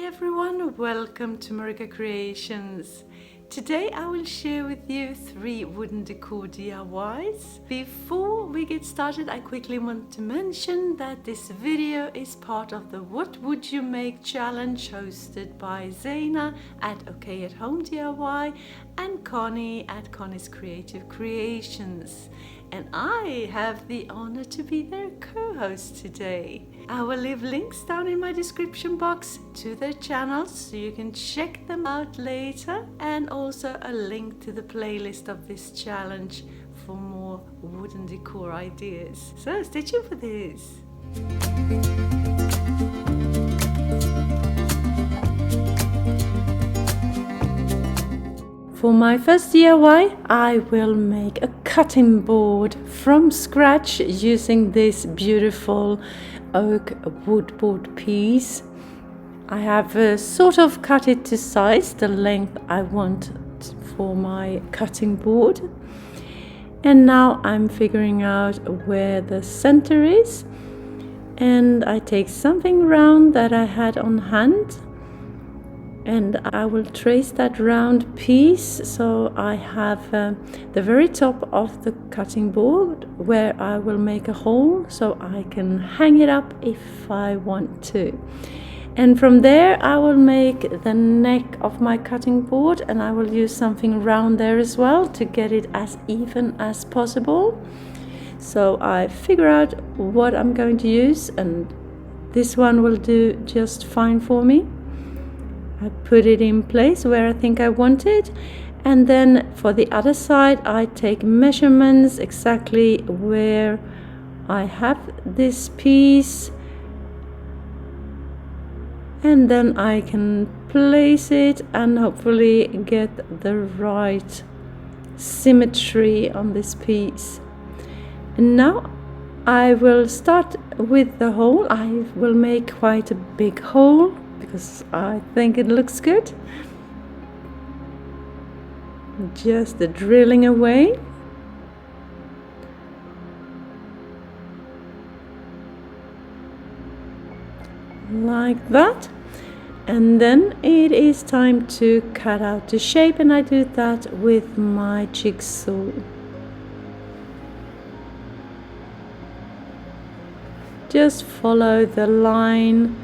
everyone, welcome to MarikaCreations. Today I will share with you 3 wooden decor DIYs. Before we get started, I quickly want to mention that this video is part of the What Would You Make challenge hosted by Zana at OK at Home DIY and Connie at Connie's Creative Creations. And I have the honor to be their co-host today. I will leave links down in my description box to their channels so you can check them out later, and also a link to the playlist of this challenge for more wooden decor ideas. So stay tuned for this. For my first DIY, I will make a cutting board from scratch using this beautiful oak wood board piece. I have sort of cut it to size, the length I want for my cutting board. And now I'm figuring out where the center is. And I take something round that I had on hand. And I will trace that round piece so I have the very top of the cutting board where I will make a hole so I can hang it up if I want to. And from there I will make the neck of my cutting board, and I will use something round there as well to get it as even as possible. So I figure out what I'm going to use, and this one will do just fine for me. I put it in place where I think I want it, and then for the other side I take measurements exactly where I have this piece, and then I can place it and hopefully get the right symmetry on this piece. And now I will start with the hole. I will make quite a big hole because I think it looks good. Just drilling away. Like that. And then it is time to cut out the shape, and I do that with my jigsaw. Just follow the line,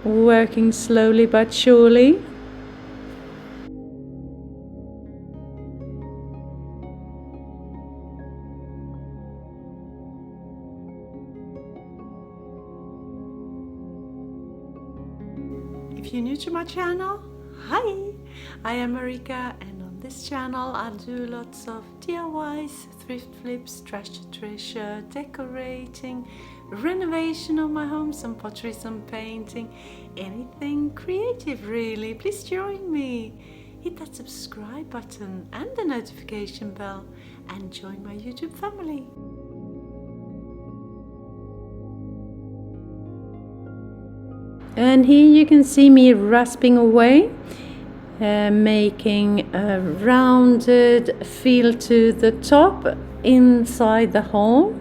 working slowly but surely. If you're new to my channel, hi! I am Marika, and on this channel I do lots of DIYs, thrift flips, trash to treasure, decorating, renovation of my home, some pottery, some painting, anything creative really. Please join me. Hit that subscribe button and the notification bell and join my YouTube family. And here you can see me rasping away, making a rounded feel to the top inside the hole.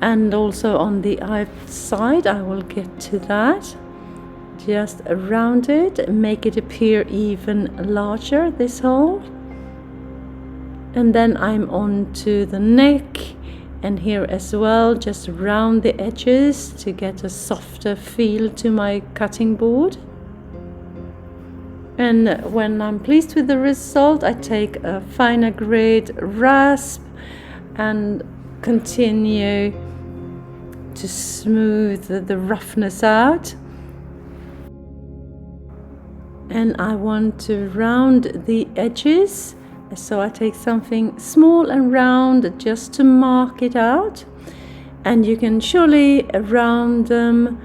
And also on the outside, I will get to that. Just round it, make it appear even larger, this hole. And then I'm on to the neck, and here as well, just round the edges to get a softer feel to my cutting board. And when I'm pleased with the result, I take a finer grade rasp and continue to smooth the roughness out. And I want to round the edges, so I take something small and round just to mark it out. And you can surely round them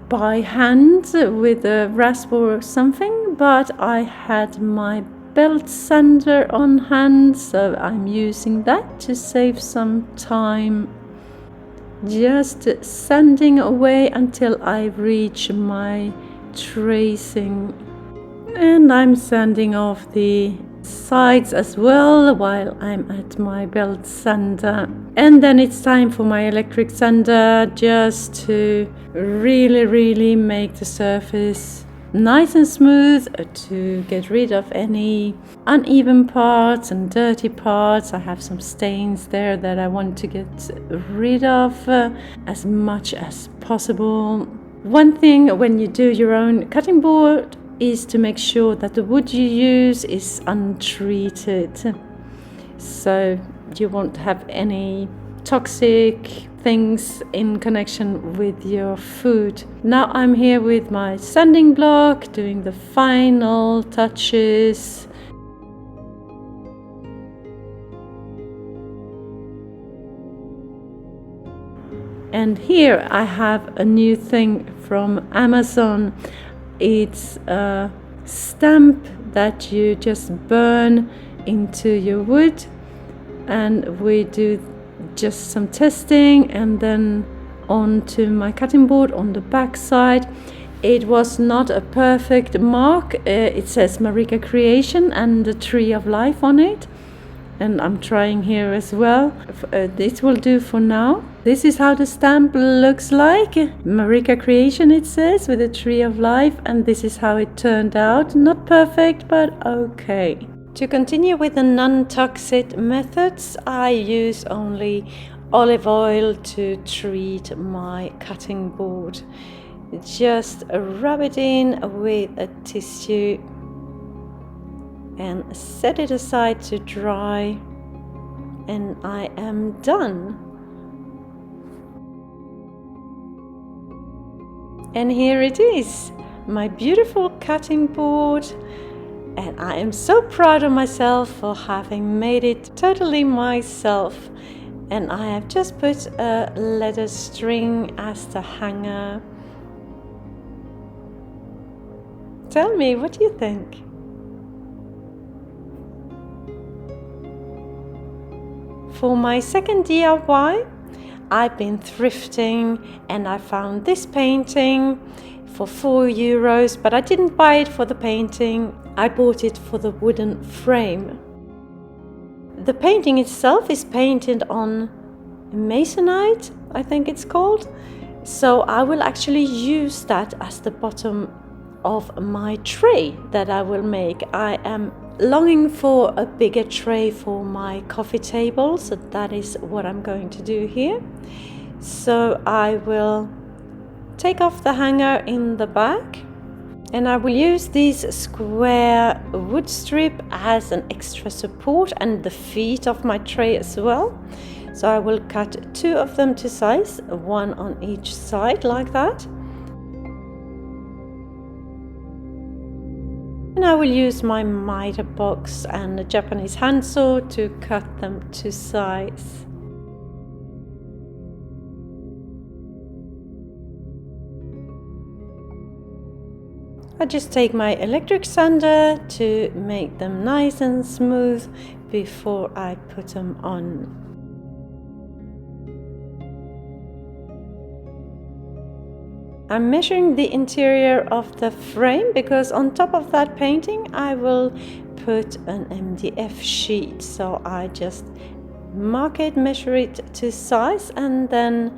by hand with a rasp or something, but I had my belt sander on hand, so I'm using that to save some time. Just sanding away until I reach my tracing. And I'm sanding off the sides as well while I'm at my belt sander. And then it's time for my electric sander just to really make the surface nice and smooth, to get rid of any uneven parts and dirty parts. I have some stains there that I want to get rid of as much as possible. One thing when you do your own cutting board is to make sure that the wood you use is untreated, so you won't have any toxic things in connection with your food. Now I'm here with my sanding block doing the final touches. And here I have a new thing from Amazon. It's a stamp that you just burn into your wood, and we do just some testing and then onto my cutting board on the back side. It was not a perfect mark. It says MarikaCreations and the tree of life on it, and I'm trying here as well. This will do for now. This is how the stamp looks like. MarikaCreations it says, with a tree of life, and this is how it turned out. Not perfect, but okay. To continue with the non-toxic methods, I use only olive oil to treat my cutting board. Just rub it in with a tissue and set it aside to dry, and I am done. And here it is, my beautiful cutting board, and I am so proud of myself for having made it totally myself. And I have just put a leather string as the hanger. Tell me, what do you think? For my second DIY, I've been thrifting and I found this painting for €4, but I didn't buy it for the painting. I bought it for the wooden frame. The painting itself is painted on masonite, I think it's called. So I will actually use that as the bottom of my tray that I will make. I am longing for a bigger tray for my coffee table, so that is what I'm going to do here. So I will take off the hanger in the back, and I will use this square wood strip as an extra support and the feet of my tray as well. So I will cut 2 of them to size, 1 on each side like that. And I will use my miter box and a Japanese handsaw to cut them to size. I just take my electric sander to make them nice and smooth before I put them on. I'm measuring the interior of the frame because on top of that painting I will put an MDF sheet. So I just mark it, measure it to size, and then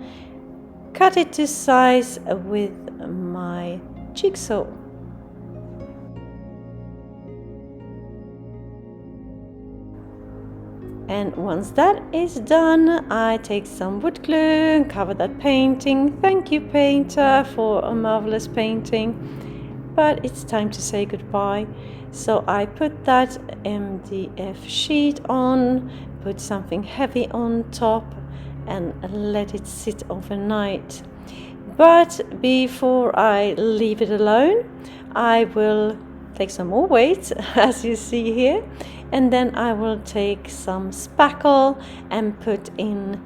cut it to size with my jigsaw. And once that is done, I take some wood glue and cover that painting. Thank you, painter, for a marvelous painting. But it's time to say goodbye. So I put that MDF sheet on, put something heavy on top, and let it sit overnight. But before I leave it alone, I will take some more weight, as you see here, and then I will take some spackle and put in,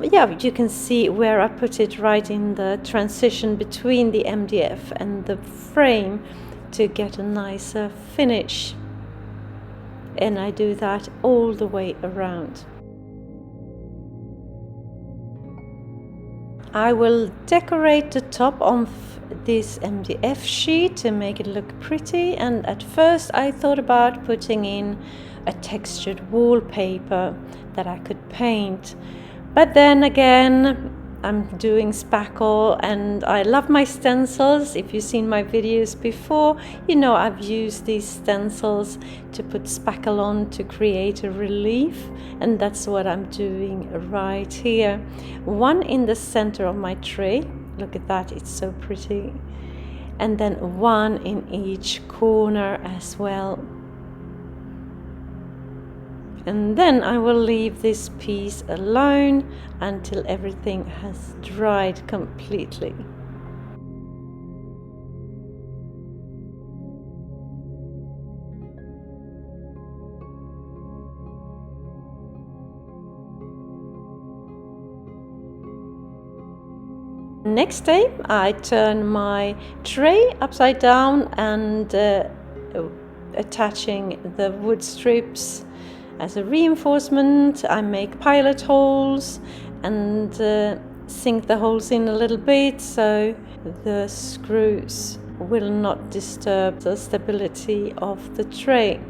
you can see where I put it, right in the transition between the MDF and the frame to get a nicer finish. And I do that all the way around. I will decorate the top of this MDF sheet to make it look pretty, and at first I thought about putting in a textured wallpaper that I could paint, but then again I'm doing spackle, and I love my stencils. If you've seen my videos before, you know I've used these stencils to put spackle on to create a relief, and that's what I'm doing right here. One in the center of my tray, look at that, it's so pretty, and then one in each corner as well. And then I will leave this piece alone until everything has dried completely. Next day I turn my tray upside down and attaching the wood strips as a reinforcement. I make pilot holes and sink the holes in a little bit so the screws will not disturb the stability of the tray.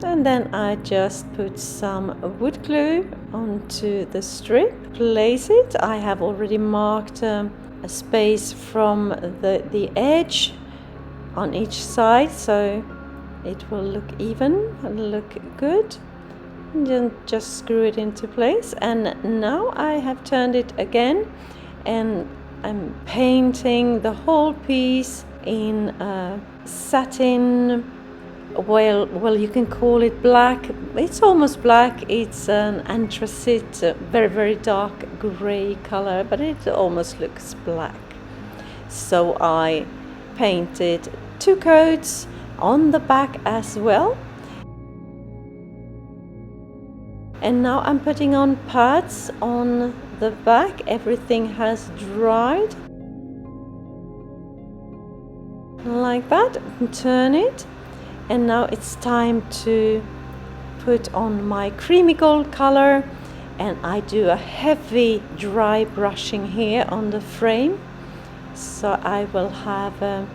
And then I just put some wood glue onto the strip, place it. I have already marked a space from the edge on each side so it will look even and look good. And then just screw it into place, and now I have turned it again and I'm painting the whole piece in satin. Well, you can call it black. It's almost black. It's an anthracite, very dark gray color, but it almost looks black. So I painted 2 coats on the back as well. And now I'm putting on pads on the back. Everything has dried. Like that. Turn it. And now it's time to put on my creamy gold color. And I do a heavy dry brushing here on the frame. So I will have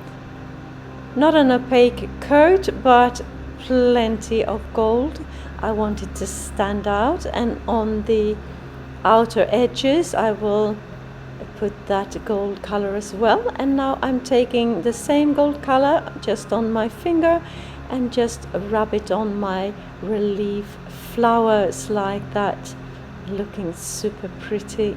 not an opaque coat, but plenty of gold. I want it to stand out, and on the outer edges I will put that gold color as well. And now I'm taking the same gold color just on my finger and just rub it on my relief flowers like that, looking super pretty.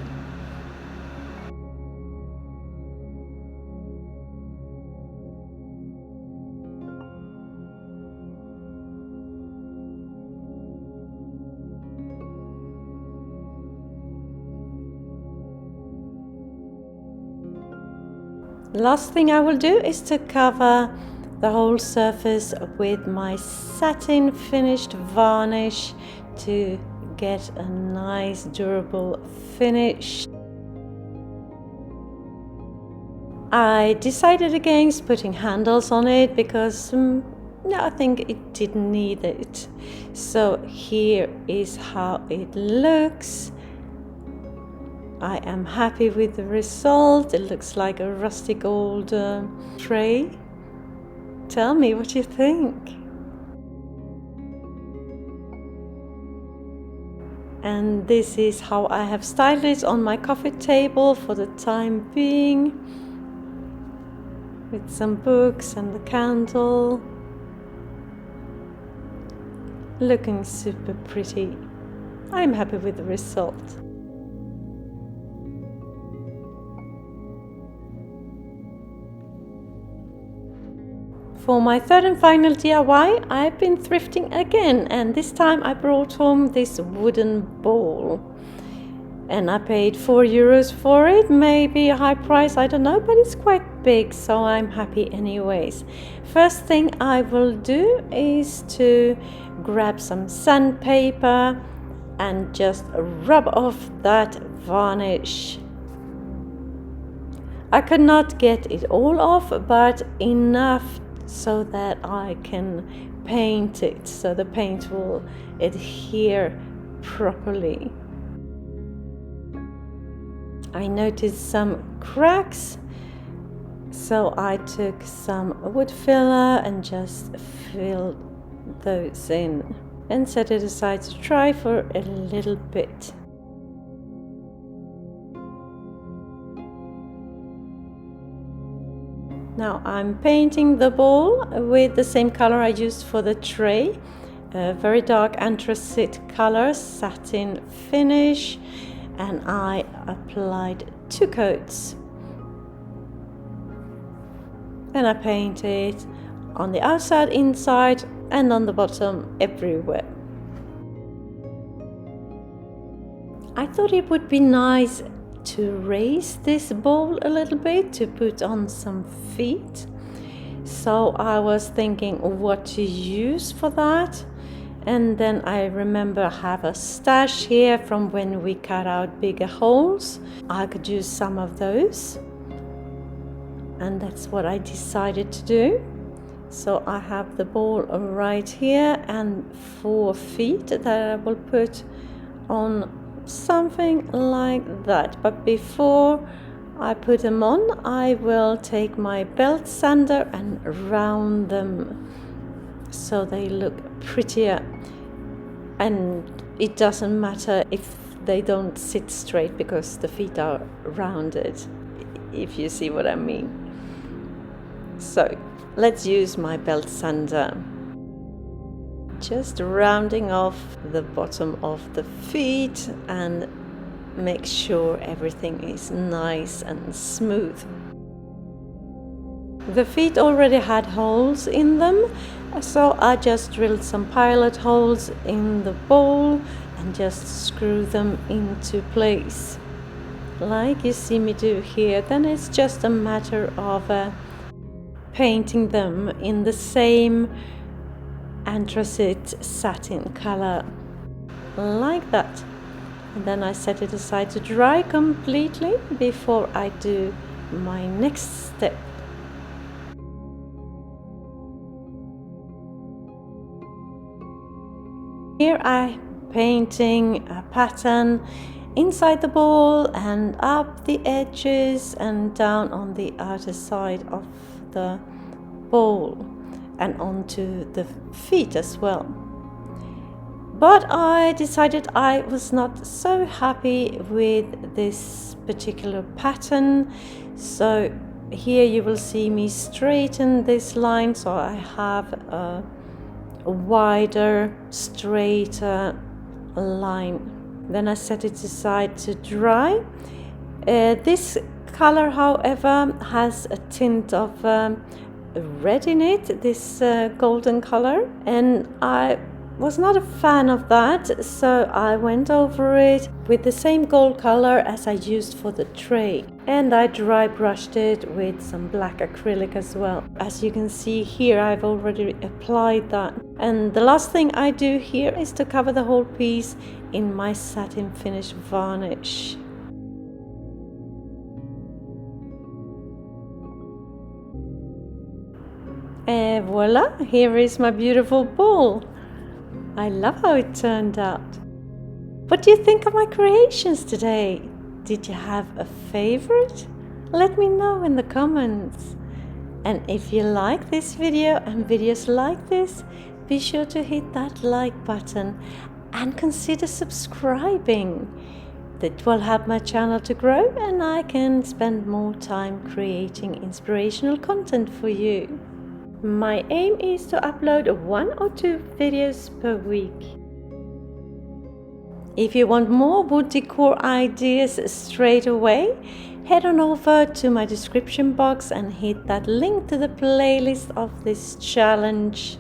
Last thing I will do is to cover the whole surface with my satin finished varnish to get a nice durable finish. I decided against putting handles on it because I think it didn't need it. So here is how it looks. I am happy with the result. It looks like a rusty gold tray. Tell me what you think. And this is how I have styled it on my coffee table for the time being, with some books and the candle. Looking super pretty. I'm happy with the result. For my third and final DIY, I've been thrifting again, and this time I brought home this wooden bowl. And I paid €4 for it, maybe a high price, I don't know, but it's quite big, so I'm happy anyways. First thing I will do is to grab some sandpaper and just rub off that varnish. I could not get it all off, but enough so that I can paint it, so the paint will adhere properly. I noticed some cracks, so I took some wood filler and just filled those in and set it aside to dry for a little bit. Now I'm painting the bowl with the same color I used for the tray, a very dark anthracite color, satin finish, and I applied 2 coats. And I painted on the outside, inside, and on the bottom, everywhere. I thought it would be nice to raise this bowl a little bit, to put on some feet. So I was thinking what to use for that. And then I remember I have a stash here from when we cut out bigger holes. I could use some of those. And that's what I decided to do. So I have the bowl right here and 4 feet that I will put on something like that. But before I put them on, I will take my belt sander and round them so they look prettier. And it doesn't matter if they don't sit straight because the feet are rounded, if you see what I mean. So let's use my belt sander. Just rounding off the bottom of the feet and make sure everything is nice and smooth. The feet already had holes in them, so I just drilled some pilot holes in the bowl and just screw them into place, like you see me do here. Then it's just a matter of painting them in the same anthracite satin color, like that. And then I set it aside to dry completely before I do my next step. Here I'm painting a pattern inside the bowl and up the edges and down on the outer side of the bowl and onto the feet as well. But I decided I was not so happy with this particular pattern, so here you will see me straighten this line so I have a wider, straighter line. Then I set it aside to dry. This color, however, has a tint of red in it, this golden color, and I was not a fan of that, so I went over it with the same gold color as I used for the tray, and I dry brushed it with some black acrylic as well. As you can see here, I've already applied that, and the last thing I do here is to cover the whole piece in my satin finish varnish. And voila, here is my beautiful bowl. I love how it turned out. What do you think of my creations today? Did you have a favorite? Let me know in the comments. And if you like this video and videos like this, be sure to hit that like button and consider subscribing. That will help my channel to grow and I can spend more time creating inspirational content for you. My aim is to upload 1 or 2 videos per week. If you want more wood decor ideas straight away, head on over to my description box and hit that link to the playlist of this challenge.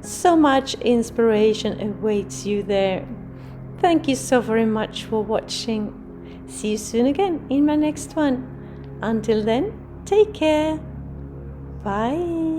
So much inspiration awaits you there. Thank you so very much for watching. See you soon again in my next one. Until then, take care. Bye.